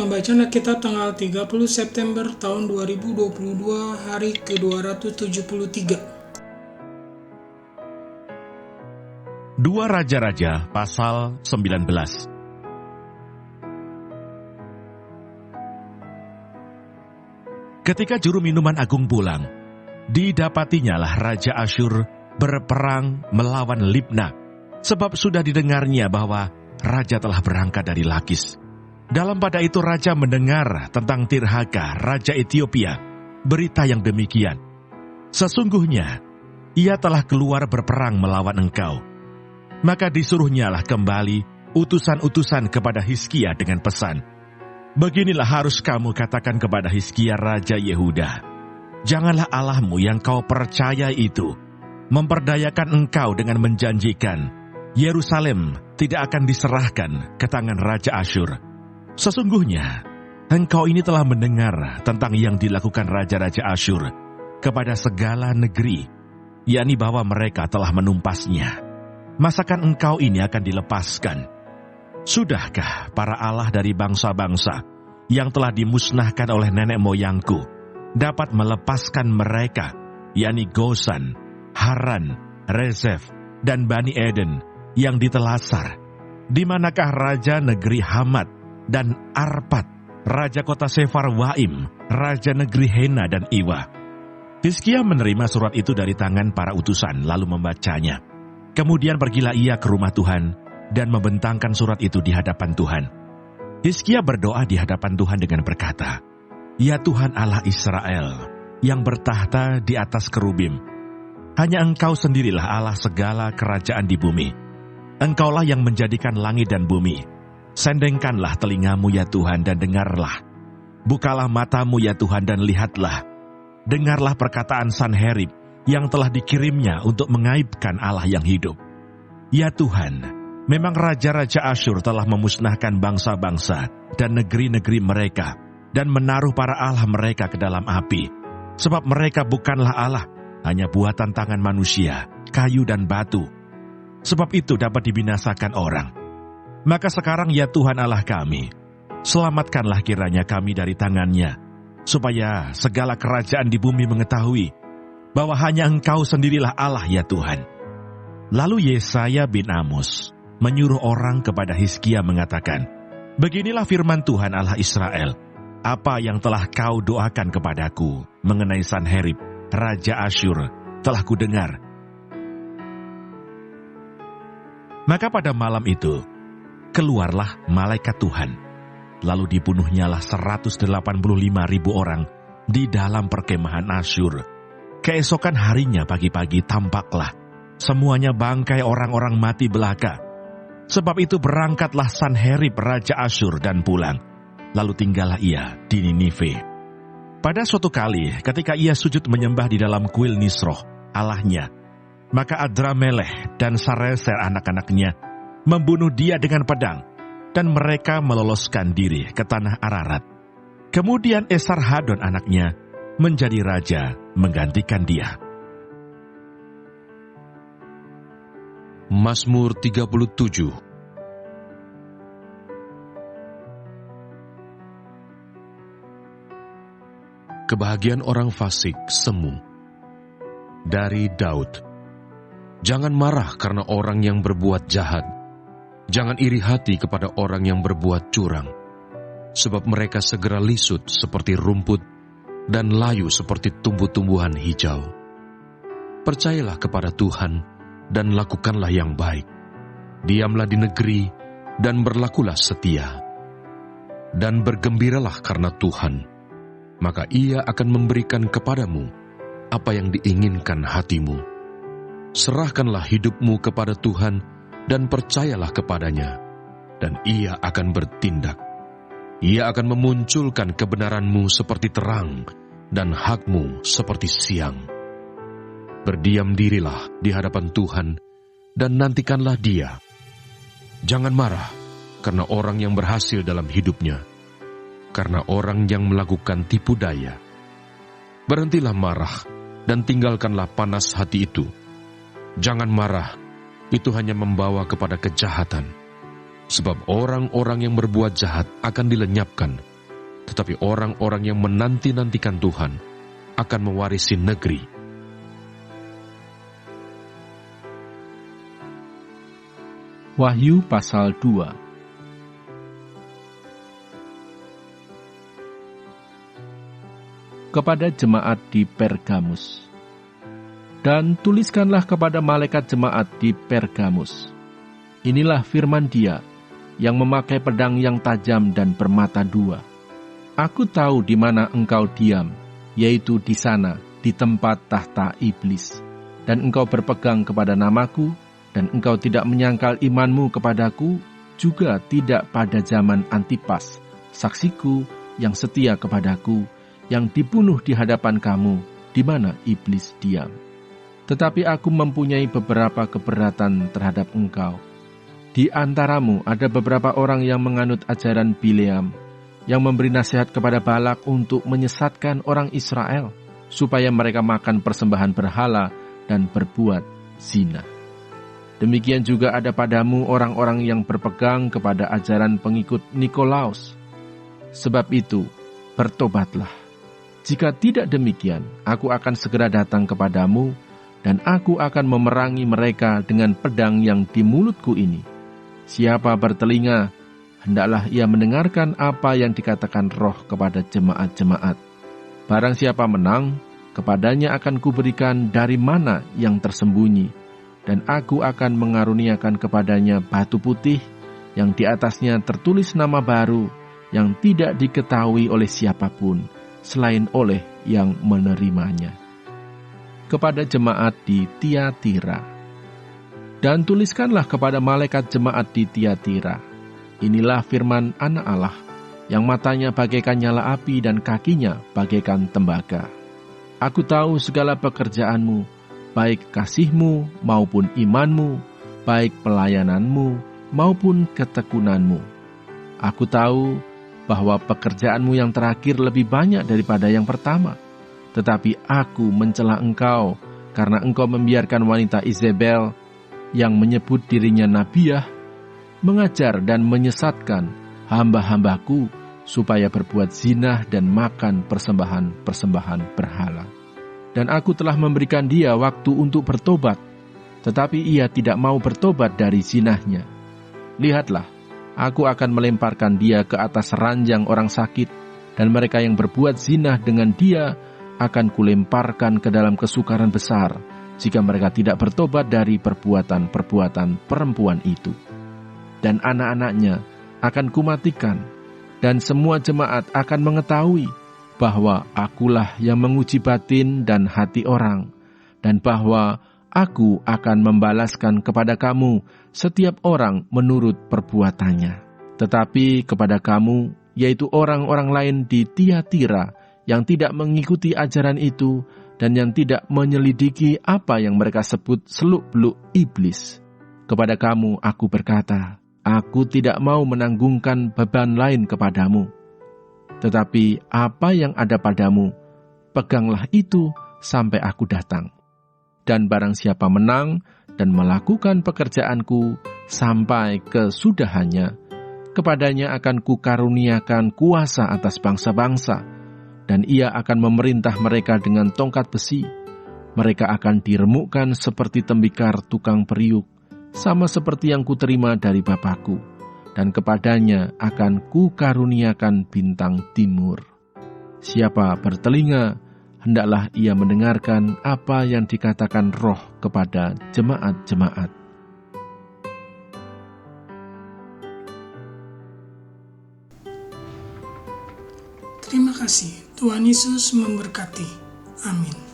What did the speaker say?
Pembacaan Alkitab tanggal 30 September tahun 2022, hari ke-273. 2 Raja-Raja pasal 19. Ketika juru minuman agung pulang, didapatinya lah Raja Asyur berperang melawan Libna, sebab sudah didengarnya bahwa Raja telah berangkat dari Lakis. Dalam pada itu Raja mendengar tentang Tirhaka, Raja Ethiopia, berita yang demikian. Sesungguhnya, ia telah keluar berperang melawan engkau. Maka disuruhnyalah kembali utusan-utusan kepada Hizkia dengan pesan, beginilah harus kamu katakan kepada Hizkia Raja Yehuda, janganlah Allahmu yang kau percaya itu memperdayakan engkau dengan menjanjikan, Yerusalem tidak akan diserahkan ke tangan Raja Asyur. Sesungguhnya, engkau ini telah mendengar tentang yang dilakukan Raja-Raja Asyur kepada segala negeri, yakni bahwa mereka telah menumpasnya. Masakan engkau ini akan dilepaskan? Sudahkah para Allah dari bangsa-bangsa yang telah dimusnahkan oleh nenek moyangku dapat melepaskan mereka, yakni Gosan, Haran, Rezef, dan Bani Eden yang ditelasar? Di manakah Raja negeri Hamat dan Arpad, Raja kota Sefarwaim, Raja negeri Hena dan Iwa? Hizkia menerima surat itu dari tangan para utusan, lalu membacanya. Kemudian pergilah ia ke rumah Tuhan dan membentangkan surat itu di hadapan Tuhan. Hizkia berdoa di hadapan Tuhan dengan berkata, ya Tuhan Allah Israel, yang bertahta di atas kerubim, hanya Engkau sendirilah Allah segala kerajaan di bumi. Engkaulah yang menjadikan langit dan bumi. Sendengkanlah telingamu ya Tuhan dan dengarlah. Bukalah matamu ya Tuhan dan lihatlah. Dengarlah perkataan Sanherib yang telah dikirimnya untuk mengaibkan Allah yang hidup. Ya Tuhan, memang Raja-Raja Asyur telah memusnahkan bangsa-bangsa dan negeri-negeri mereka dan menaruh para Allah mereka ke dalam api. Sebab mereka bukanlah Allah, hanya buatan tangan manusia, kayu dan batu. Sebab itu dapat dibinasakan orang. Maka sekarang ya Tuhan Allah kami, selamatkanlah kiranya kami dari tangannya, supaya segala kerajaan di bumi mengetahui bahwa hanya Engkau sendirilah Allah ya Tuhan. Lalu Yesaya bin Amos menyuruh orang kepada Hizkia mengatakan, beginilah firman Tuhan Allah Israel, apa yang telah kau doakan kepadaku mengenai Sanherib, Raja Asyur, telah kudengar. Maka pada malam itu, keluarlah malaikat Tuhan, lalu dibunuhnyalah 185.000 orang di dalam perkemahan Asyur. Keesokan harinya pagi-pagi tampaklah semuanya bangkai orang-orang mati belaka. Sebab itu berangkatlah Sanherib Raja Asyur dan pulang, lalu tinggallah ia di Ninive. Pada suatu kali ketika ia sujud menyembah di dalam kuil Nisroh, Allahnya, maka Adramelech dan Sareser anak-anaknya membunuh dia dengan pedang, dan mereka meloloskan diri ke tanah Ararat. Kemudian Esarhadon anaknya menjadi raja menggantikan dia. Mazmur 37. Kebahagiaan orang fasik semu. Dari Daud. Jangan marah karena orang yang berbuat jahat. Jangan iri hati kepada orang yang berbuat curang, sebab mereka segera lisut seperti rumput dan layu seperti tumbuh-tumbuhan hijau. Percayalah kepada Tuhan dan lakukanlah yang baik. Diamlah di negeri dan berlakulah setia. Dan bergembiralah karena Tuhan, maka Ia akan memberikan kepadamu apa yang diinginkan hatimu. Serahkanlah hidupmu kepada Tuhan dan percayalah kepadanya, dan Ia akan bertindak. Ia akan memunculkan kebenaranmu seperti terang, dan hakmu seperti siang. Berdiam dirilah di hadapan Tuhan, dan nantikanlah Dia. Jangan marah karena orang yang berhasil dalam hidupnya, karena orang yang melakukan tipu daya. Berhentilah marah, dan tinggalkanlah panas hati itu. Jangan marah, itu hanya membawa kepada kejahatan. Sebab orang-orang yang berbuat jahat akan dilenyapkan tetapi orang-orang yang menanti-nantikan Tuhan akan mewarisi negeri. Wahyu pasal 2. Kepada jemaat di Pergamus. Dan tuliskanlah kepada malaikat jemaat di Pergamus. Inilah firman Dia yang memakai pedang yang tajam dan bermata dua. Aku tahu di mana engkau diam, yaitu di sana, di tempat tahta iblis. Dan engkau berpegang kepada namaku, dan engkau tidak menyangkal imanmu kepadaku, juga tidak pada zaman Antipas, saksiku yang setia kepadaku, yang dibunuh di hadapan kamu, di mana iblis diam. Tetapi aku mempunyai beberapa keberatan terhadap engkau. Di antaramu ada beberapa orang yang menganut ajaran Bileam, yang memberi nasihat kepada Balak untuk menyesatkan orang Israel, supaya mereka makan persembahan berhala dan berbuat zina. Demikian juga ada padamu orang-orang yang berpegang kepada ajaran pengikut Nikolaus. Sebab itu, bertobatlah. Jika tidak demikian, aku akan segera datang kepadamu, dan aku akan memerangi mereka dengan pedang yang di mulutku ini. Siapa bertelinga, hendaklah ia mendengarkan apa yang dikatakan Roh kepada jemaat-jemaat. Barang siapa menang, kepadanya akan kuberikan dari mana yang tersembunyi, dan aku akan mengaruniakan kepadanya batu putih, yang di atasnya tertulis nama baru, yang tidak diketahui oleh siapapun, selain oleh yang menerimanya. Kepada jemaat di Tiatira. Dan tuliskanlah kepada malaikat jemaat di Tiatira. Inilah firman Anak Allah, yang matanya bagaikan nyala api dan kakinya bagaikan tembaga. Aku tahu segala pekerjaanmu, baik kasihmu maupun imanmu, baik pelayananmu maupun ketekunanmu. Aku tahu bahwa pekerjaanmu yang terakhir lebih banyak daripada yang pertama. Tetapi aku mencela engkau, karena engkau membiarkan wanita Izebel, yang menyebut dirinya nabiah, mengajar dan menyesatkan hamba-hambaku, supaya berbuat zinah dan makan persembahan-persembahan berhala. Dan aku telah memberikan dia waktu untuk bertobat, tetapi ia tidak mau bertobat dari zinahnya. Lihatlah, aku akan melemparkan dia ke atas ranjang orang sakit, dan mereka yang berbuat zinah dengan dia akan kulemparkan ke dalam kesukaran besar, jika mereka tidak bertobat dari perbuatan-perbuatan perempuan itu. Dan anak-anaknya akan kumatikan, dan semua jemaat akan mengetahui bahwa akulah yang menguji batin dan hati orang, dan bahwa aku akan membalaskan kepada kamu setiap orang menurut perbuatannya. Tetapi kepada kamu, yaitu orang-orang lain di Tiatira, yang tidak mengikuti ajaran itu, dan yang tidak menyelidiki apa yang mereka sebut seluk-beluk iblis. Kepada kamu aku berkata, aku tidak mau menanggungkan beban lain kepadamu. Tetapi apa yang ada padamu, peganglah itu sampai aku datang. Dan barang siapa menang dan melakukan pekerjaanku sampai kesudahannya, kepadanya akan kukaruniakan kuasa atas bangsa-bangsa, dan ia akan memerintah mereka dengan tongkat besi. Mereka akan diremukkan seperti tembikar tukang periuk, sama seperti yang kuterima dari Bapakku, dan kepadanya akan kukaruniakan bintang timur. Siapa bertelinga, hendaklah ia mendengarkan apa yang dikatakan Roh kepada jemaat-jemaat. Terima kasih. Tuhan Yesus memberkati. Amin.